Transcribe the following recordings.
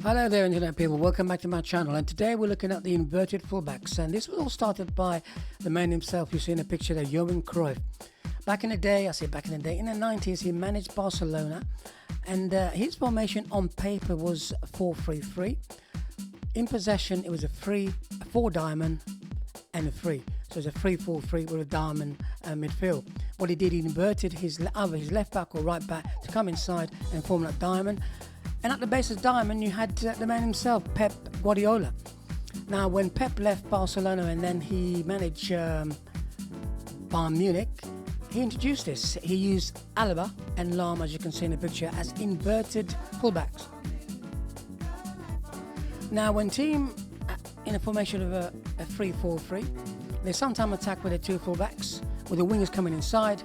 Hello there internet people, welcome back to my channel, and today we're looking at the inverted fullbacks, and this was all started by the man himself. You see in a picture there, Johan Cruyff. Back in the day, in the 90s, he managed Barcelona, and his formation on paper was 4-3-3. In possession, it was a 4 diamond and a 3. So it's a 3-4-3 with a diamond midfield. What he did, he inverted either his left back or right back to come inside and form that diamond. And at the base of diamond, you had the man himself, Pep Guardiola. Now, when Pep left Barcelona and then he managed Bayern Munich, he introduced this. He used Alaba and Lam, as you can see in the picture, as inverted fullbacks. Now, when team in a formation of a 3-4-3, they sometimes attack with the 2 fullbacks, with the wingers coming inside,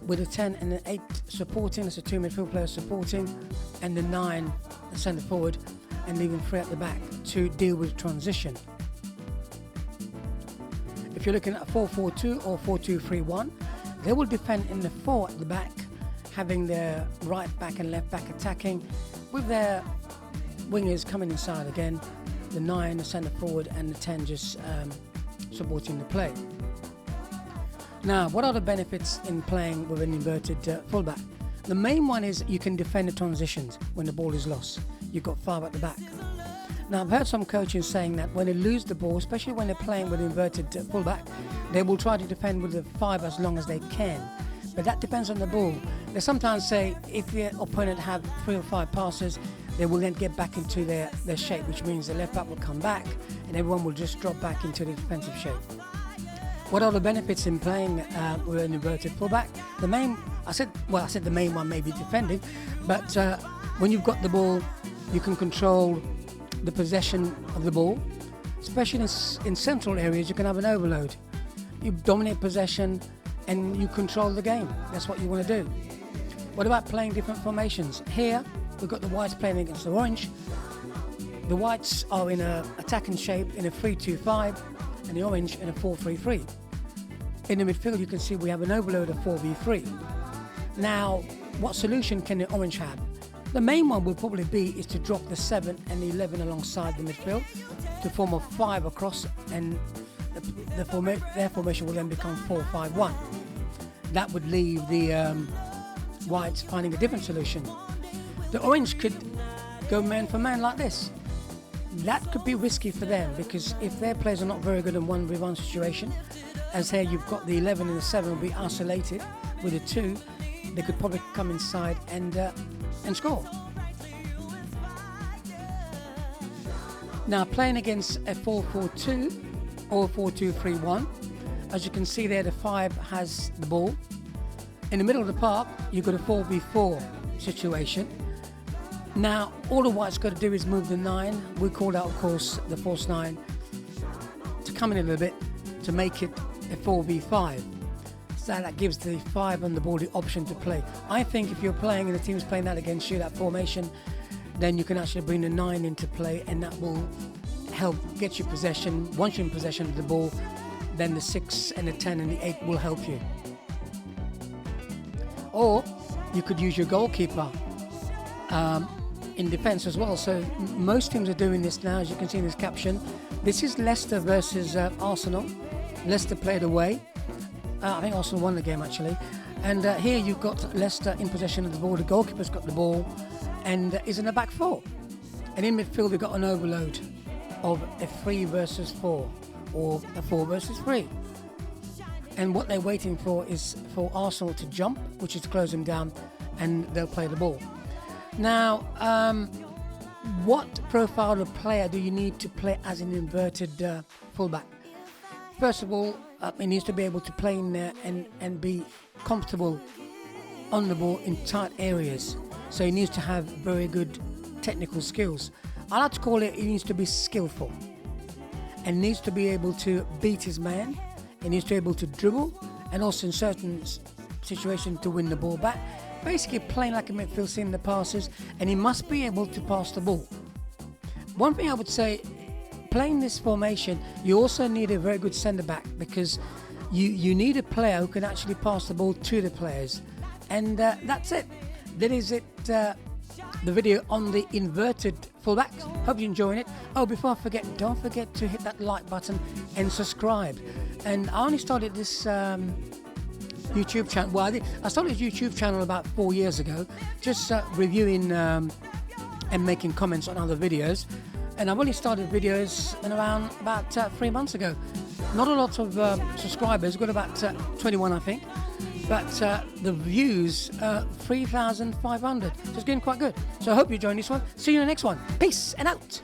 with a 10 and an 8 supporting, that's a 2 midfield players supporting, and the 9 the centre forward, and leaving 3 at the back to deal with transition. If you're looking at 4-4-2 or 4-2-3-1, they will defend in the 4 at the back, having their right back and left back attacking, with their wingers coming inside again, the 9 the centre forward, and the 10 just supporting the play. Now, what are the benefits in playing with an inverted fullback? The main one is you can defend the transitions when the ball is lost. You've got 5 at the back. Now, I've heard some coaches saying that when they lose the ball, especially when they're playing with an inverted fullback, they will try to defend with the 5 as long as they can. But that depends on the ball. They sometimes say if the opponent have 3 or 5 passes, they will then get back into their shape, which means the left back will come back and everyone will just drop back into the defensive shape. What are the benefits in playing with an inverted fullback? I said the main one may be defending, but when you've got the ball, you can control the possession of the ball. Especially in central areas, you can have an overload. You dominate possession and you control the game. That's what you want to do. What about playing different formations? Here, we've got the whites playing against the orange. The whites are in an attacking shape in a 3-2-5 and the orange in a 4-3-3. In the midfield, you can see we have an overload of 4v3. Now, what solution can the orange have? The main one will probably be is to drop the 7 and the 11 alongside the midfield to form a 5 across, and their formation will then become 4-5-1. That would leave the whites finding a different solution. The orange could go man for man like this. That could be risky for them, because if their players are not very good in 1v1 situation, as here you've got the 11 and the 7 will be isolated with the 2, they could probably come inside and score. Now, playing against a 4-4-2 or 4-2-3-1, as you can see there, the 5 has the ball. In the middle of the park, you've got a 4v4 situation. Now, all the white's got to do is move the 9. We call that, of course, the false 9, to come in a little bit to make it a 4v5. So that gives the 5 on the ball the option to play. I think if you're playing and the team's playing that against you, that formation, then you can actually bring the 9 into play, and that will help get you possession. Once you're in possession of the ball, then the 6 and the 10 and the 8 will help you. Or you could use your goalkeeper in defence as well. So most teams are doing this now, as you can see in this caption. This is Leicester versus Arsenal. Leicester played away. I think Arsenal won the game actually. And here you've got Leicester in possession of the ball. The goalkeeper's got the ball and is in the back 4. And in midfield they've got an overload of a 3 versus 4 or a 4 versus 3. And what they're waiting for is for Arsenal to jump, which is to close them down, and they'll play the ball. Now, what profile of player do you need to play as an inverted fullback? First of all, he needs to be able to play in there and be comfortable on the ball in tight areas. So he needs to have very good technical skills. I like to call it, he needs to be skillful and needs to be able to beat his man. He needs to be able to dribble and also in certain situations to win the ball back. Basically playing like a midfield, seeing the passes, and he must be able to pass the ball. One thing I would say, playing this formation, you also need a very good centre back, because you need a player who can actually pass the ball to the players, and that's it. That is it the video on the inverted fullbacks. Hope you're enjoying it. Oh, before I forget, don't forget to hit that like button and subscribe. And I only started this YouTube channel. Well, I started a YouTube channel about 4 years ago, just reviewing and making comments on other videos. And I've only started videos in around about 3 months ago. Not a lot of subscribers, got about 21 I think, but the views 3,500, so it's getting quite good. So I hope you join this one. See you in the next one. Peace and out.